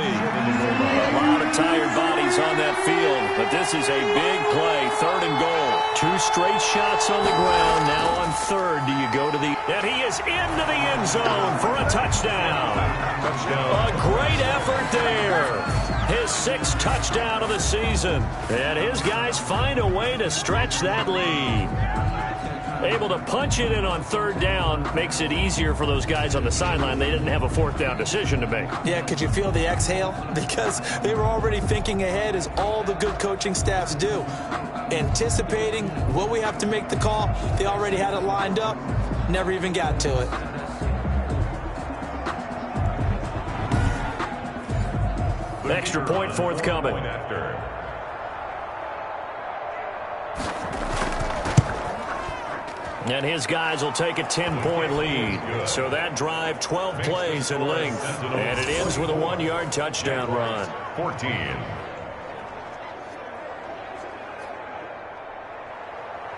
lot of tired bodies on that field, but this is a big play, third and goal. 2 straight shots on the ground. Now on third, do you go to the... And he is into the end zone for a touchdown. A great effort there. His 6th touchdown of the season. And his guys find a way to stretch that lead. Able to punch it in on third down makes it easier for those guys on the sideline. They didn't have a fourth down decision to make. Yeah, could you feel the exhale? Because they were already thinking ahead, as all the good coaching staffs do. Anticipating, will we have to make the call? They already had it lined up. Never even got to it. Extra point forthcoming. And his guys will take a 10-point lead. So that drive, 12 plays in length. And it ends with a 1-yard touchdown run. 14.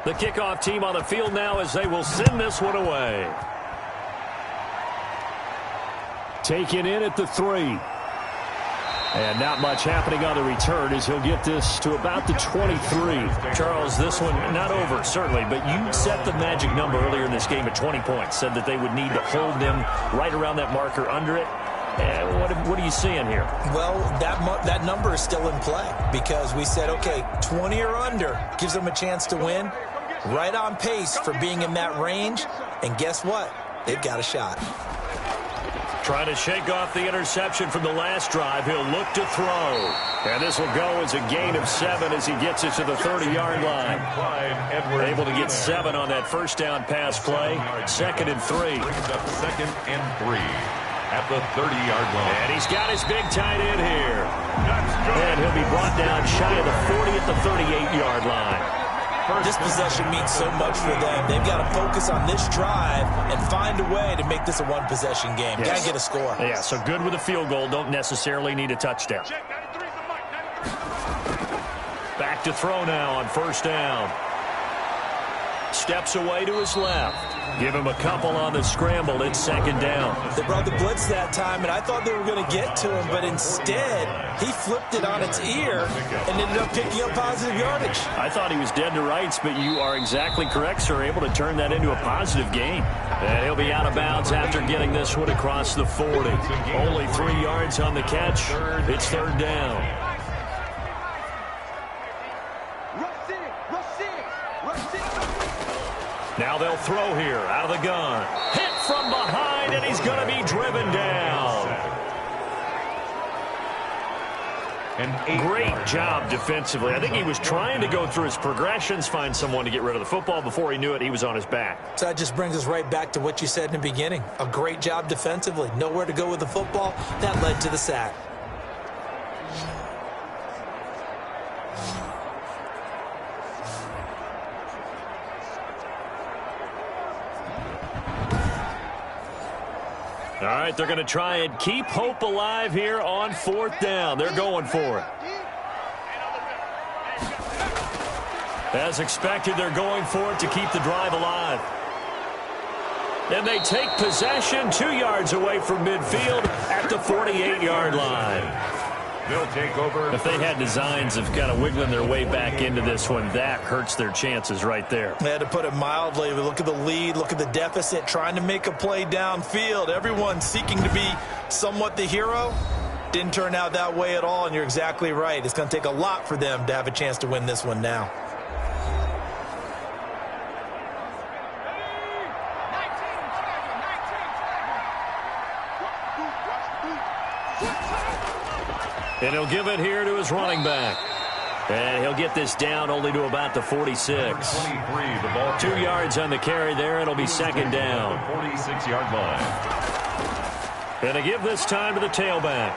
The kickoff team on the field now as they will send this one away. Taken in at the 3. And not much happening on the return as he'll get this to about the 23. Charles, this one not over, certainly, but you set the magic number earlier in this game at 20 points. Said that they would need to hold them right around that marker under it. What are you seeing here? Well, that number is still in play because we said, okay, 20 or under gives them a chance to win. Right on pace for being in that range. And guess what? They've got a shot. Trying to shake off the interception from the last drive. He'll look to throw. And this will go as a gain of 7 as he gets it to the 30-yard line. Able to get 7 on that first down pass play. Second and 3. Brings up second and 3 at the 30-yard line. And he's got his big tight end here. And he'll be brought down shy of the 40 at the 38-yard line. This possession means so much for them. They've got to focus on this drive and find a way to make this a one-possession game. Yes. Got to get a score. Yeah, so good with a field goal. Don't necessarily need a touchdown. Back to throw now on first down. Steps away to his left. Give him a couple on the scramble. It's second down. They brought the blitz that time, and I thought they were going to get to him, but instead, he flipped it on its ear and ended up picking up positive yardage. I thought he was dead to rights, but you are exactly correct, sir. Able to turn that into a positive gain. And he'll be out of bounds after getting this one across the 40. Only 3 yards on the catch. It's third down. Now they'll throw here out of the gun. Hit from behind, and he's going to be driven down. Great job defensively. I think he was trying to go through his progressions, find someone to get rid of the football. Before he knew it, he was on his back. So that just brings us right back to what you said in the beginning. A great job defensively. Nowhere to go with the football. That led to the sack. All right, they're going to try and keep hope alive here on fourth down. They're going for it. As expected, they're going for it to keep the drive alive. And they take possession 2 yards away from midfield at the 48-yard line. They'll take over. If they had designs of kind of wiggling their way back into this one, that hurts their chances right there. They had to put it mildly. Look at the lead, look at the deficit, trying to make a play downfield. Everyone seeking to be somewhat the hero. Didn't turn out that way at all, and you're exactly right. It's going to take a lot for them to have a chance to win this one now. And he'll give it here to his running back. And he'll get this down only to about the 46. 23, the ball 2 yards on the carry there. It'll be second down. 46-yard line. And they give this time to the tailback.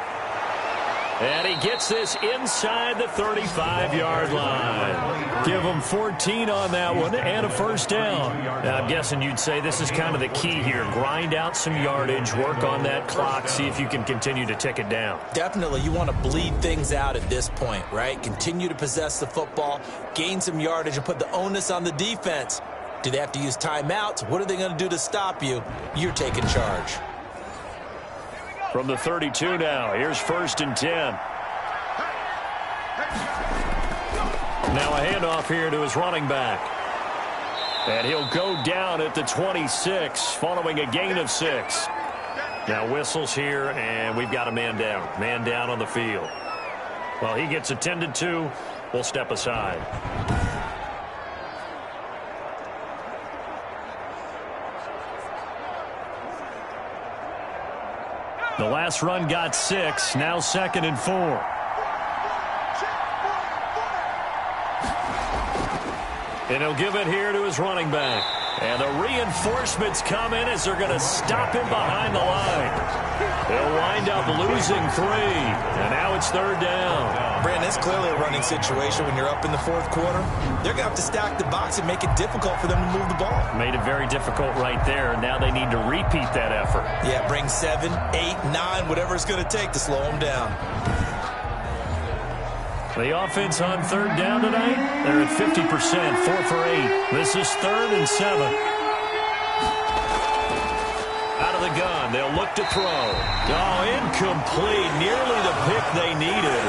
And he gets this inside the 35-yard line. Give him 14 on that one and a first down. Now, I'm guessing you'd say this is kind of the key here. Grind out some yardage, work on that clock, see if you can continue to tick it down. Definitely, you want to bleed things out at this point, right? Continue to possess the football, gain some yardage, and put the onus on the defense. Do they have to use timeouts? What are they going to do to stop you? You're taking charge. From the 32 now, here's 1st and 10. Now a handoff here to his running back. And he'll go down at the 26, following a gain of 6. Now whistles here, and we've got a man down. Man down on the field. Well, he gets attended to. We'll step aside. The last run got 6. Now 2nd and 4. And he'll give it here to his running back. And the reinforcements come in as they're going to stop him behind the line. They'll wind up losing 3. And now it's 3rd down. Brandon, it's clearly a running situation when you're up in the 4th quarter. They're going to have to stack the box and make it difficult for them to move the ball. Made it very difficult right there. Now they need to repeat that effort. Yeah, bring 7, 8, 9, whatever it's going to take to slow them down. The offense on 3rd down tonight, they're at 50%, 4 for 8. This is 3rd and 7. Out of the gun, they'll look to throw. Oh, incomplete, nearly the pick they needed.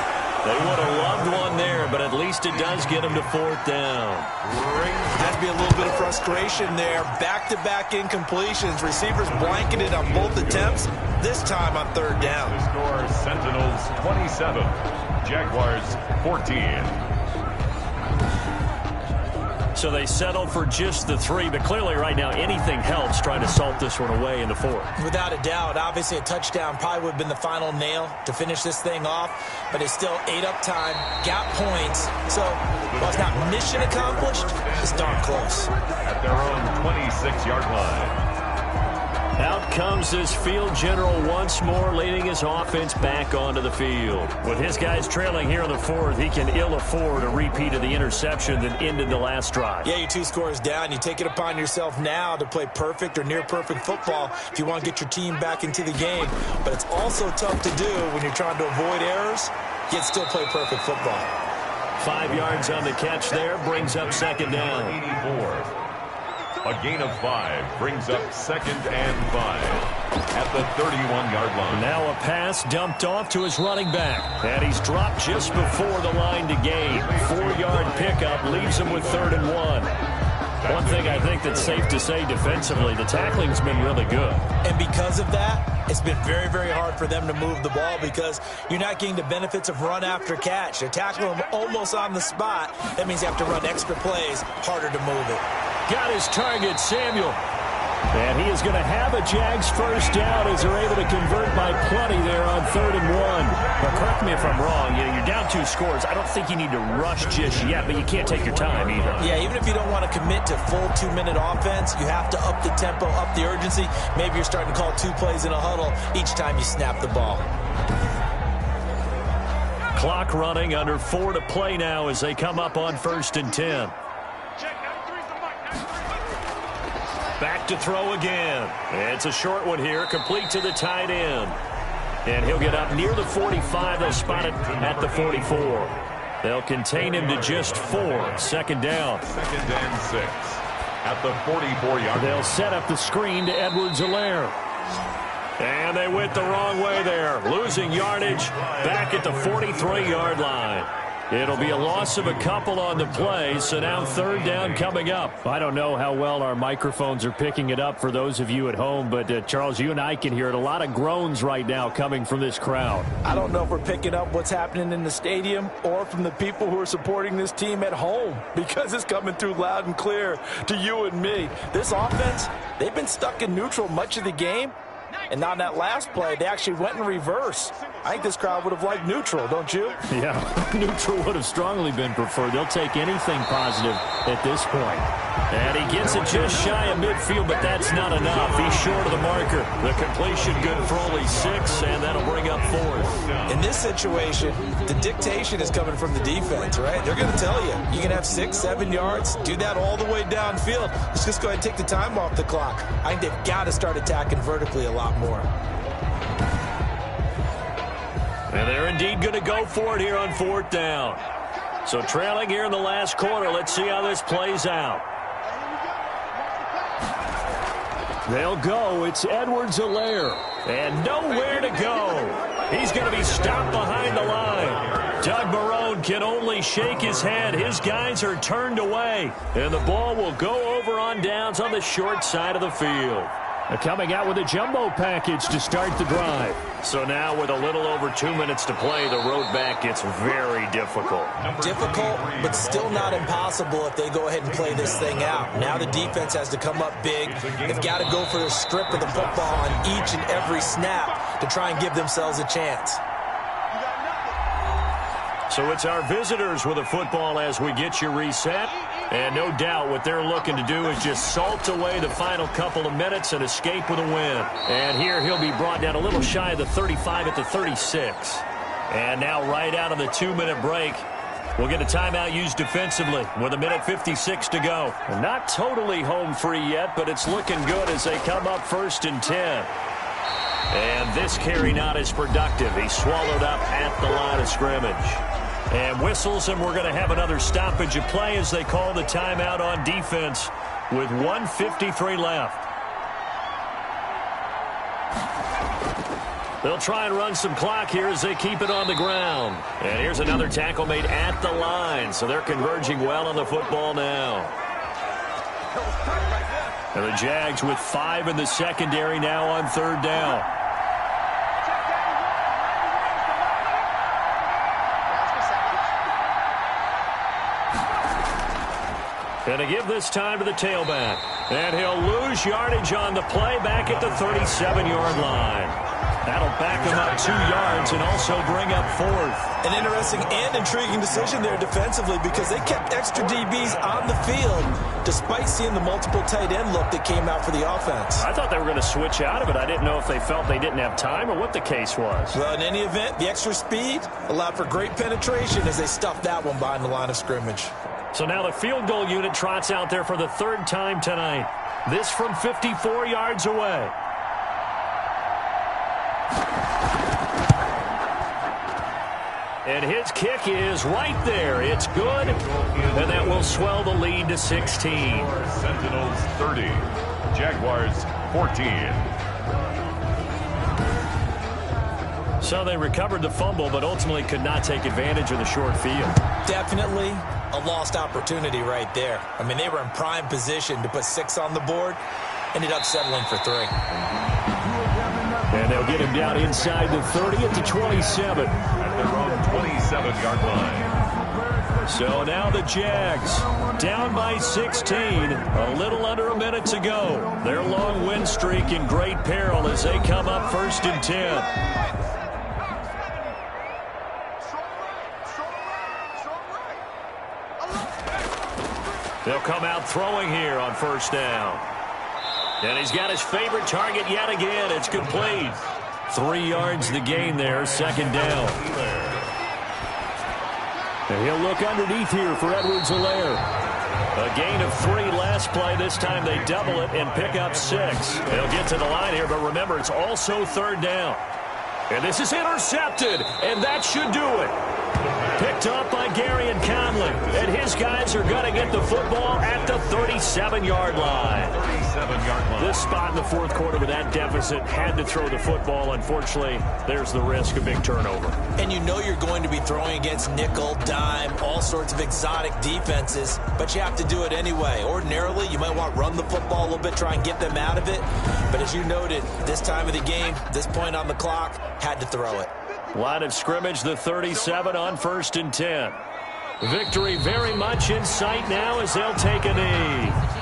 They would have loved one there, but at least it does get them to 4th down. Has to be a little bit of frustration there. Back-to-back incompletions. Receivers blanketed on both attempts, this time on 3rd down. The score, Sentinels 27, Jaguars 14. So they settle for just the 3, but clearly right now anything helps trying to salt this one away in the 4th. Without a doubt, obviously a touchdown probably would have been the final nail to finish this thing off, but it's still ate up time, got points, so while it's not mission accomplished, it's darn close. At their own 26-yard line. Out comes this field general once more, leading his offense back onto the field. With his guys trailing here in the 4th, he can ill afford a repeat of the interception that ended the last drive. Yeah, you're 2 scores down. You take it upon yourself now to play perfect or near-perfect football if you want to get your team back into the game. But it's also tough to do when you're trying to avoid errors, yet still play perfect football. 5 yards on the catch there, brings up 2nd down. 84. A gain of 5 brings up 2nd and 5 at the 31-yard line. Now a pass dumped off to his running back. And he's dropped just before the line to gain. 4-yard pickup leaves him with 3rd and 1. One thing I think that's safe to say defensively, the tackling's been really good. And because of that, it's been very, very hard for them to move the ball because you're not getting the benefits of run after catch. They're tackling them almost on the spot. That means you have to run extra plays, harder to move it. Got his target, Samuel. And he is going to have a Jags first down as they're able to convert by plenty there on 3rd and 1. But correct me if I'm wrong. You're down 2 scores. I don't think you need to rush just yet, but you can't take your time either. Yeah, even if you don't want to commit to full 2-minute offense, you have to up the tempo, up the urgency. Maybe you're starting to call 2 plays in a huddle each time you snap the ball. Clock running, under 4 to play now as they come up on 1st and 10. Back to throw again. It's a short one here, complete to the tight end. And he'll get up near the 45. They'll spot it at the 44. They'll contain him to just 4. 2nd down. 2nd and 6 at the 44-yard line. They'll set up the screen to Edwards-Helaire. And they went the wrong way there, losing yardage back at the 43-yard line. It'll be a loss of a couple on the play, so now third down coming up. I don't know how well our microphones are picking it up for those of you at home, but Charles, you and I can hear it. A lot of groans right now coming from this crowd. I don't know if we're picking up what's happening in the stadium or from the people who are supporting this team at home, because it's coming through loud and clear to you and me. This offense, they've been stuck in neutral much of the game. And on that last play, they actually went in reverse. I think this crowd would have liked neutral, don't you? Yeah, neutral would have strongly been preferred. They'll take anything positive at this point. And he gets it just shy of midfield, but that's not enough. He's short of the marker. The completion good for only 6, and that'll bring up 4th. In this situation, the dictation is coming from the defense, right? They're going to tell you, you can have 6, 7 yards, do that all the way downfield. Let's just go ahead and take the time off the clock. I think they've got to start attacking vertically a lot more. And they're indeed going to go for it here on 4th down. So trailing here in the last quarter. Let's see how this plays out. They'll go. It's Edwards-Helaire. And nowhere to go. He's going to be stopped behind the line. Doug Marrone can only shake his head. His guys are turned away. And the ball will go over on downs on the short side of the field. Coming out with a jumbo package to start the drive. So now with a little over 2 minutes to play, the road back gets very difficult. Difficult, but still not impossible if they go ahead and play this thing out. Now the defense has to come up big. They've got to go for the strip of the football on each and every snap to try and give themselves a chance. So it's our visitors with a football as we get you reset. And no doubt what they're looking to do is just salt away the final couple of minutes and escape with a win. And here he'll be brought down a little shy of the 35 at the 36. And now right out of the 2-minute break, we'll get a timeout used defensively with 1:56 to go. Not totally home free yet, but it's looking good as they come up 1st and 10. And this carry not as productive. He's swallowed up at the line of scrimmage. And whistles, and we're going to have another stoppage of play as they call the timeout on defense with 1:53 left. They'll try and run some clock here as they keep it on the ground. And here's another tackle made at the line, so they're converging well on the football now. And the Jags with 5 in the secondary now on 3rd down. And to give this time to the tailback. And he'll lose yardage on the play back at the 37-yard line. That'll back him up 2 yards and also bring up 4th. An interesting and intriguing decision there defensively, because they kept extra DBs on the field despite seeing the multiple tight end look that came out for the offense. I thought they were going to switch out of it. I didn't know if they felt they didn't have time or what the case was. Well, in any event, the extra speed allowed for great penetration as they stuffed that one behind the line of scrimmage. So now the field goal unit trots out there for the 3rd time tonight. This from 54 yards away. And his kick is right there. It's good. And that will swell the lead to 16. Sentinels 30. Jaguars 14. So they recovered the fumble, but ultimately could not take advantage of the short field. Definitely a lost opportunity right there. I mean, they were in prime position to put 6 on the board. Ended up settling for 3. And they'll get him down inside the 30 at the 27. At their own 27-yard line. So now the Jags down by 16. A little under a minute to go. Their long win streak in great peril as they come up 1st and 10. They'll come out throwing here on 1st down. And he's got his favorite target yet again. It's complete. 3 yards the gain there, 2nd down. And he'll look underneath here for Edwards-Helaire. A gain of 3 last play. This time they double it and pick up 6. They'll get to the line here, but remember, it's also 3rd down. And this is intercepted, and that should do it. Picked up by Gary and Conley. And his guys are going to get the football at the 37-yard line. 37-yard line. This spot in the fourth quarter with that deficit had to throw the football. Unfortunately, there's the risk of big turnover. And you know you're going to be throwing against nickel, dime, all sorts of exotic defenses, but you have to do it anyway. Ordinarily, you might want to run the football a little bit, try and get them out of it. But as you noted, this time of the game, this point on the clock, had to throw it. Line of scrimmage, the 37 on 1st and 10. Victory very much in sight now as they'll take a knee.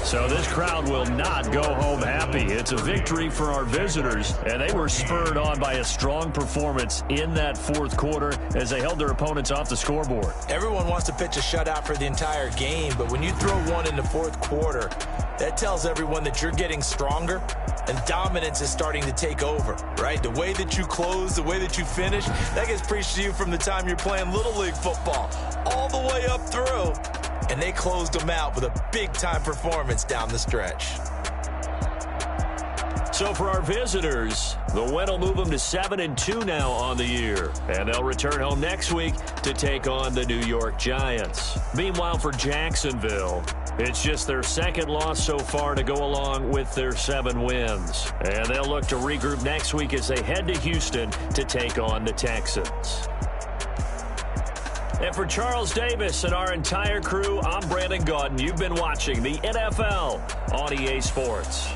So this crowd will not go home happy. It's a victory for our visitors, and they were spurred on by a strong performance in that fourth quarter as they held their opponents off the scoreboard. Everyone wants to pitch a shutout for the entire game, but when you throw one in the fourth quarter, that tells everyone that you're getting stronger and dominance is starting to take over, right? The way that you close, the way that you finish, that gets preached to you from the time you're playing Little League football all the way up through. And they closed them out with a big-time performance down the stretch. So for our visitors, the win will move them to 7-2 now on the year. And they'll return home next week to take on the New York Giants. Meanwhile, for Jacksonville, it's just their second loss so far to go along with their 7 wins. And they'll look to regroup next week as they head to Houston to take on the Texans. And for Charles Davis and our entire crew, I'm Brandon Gaudin. You've been watching the NFL on EA Sports.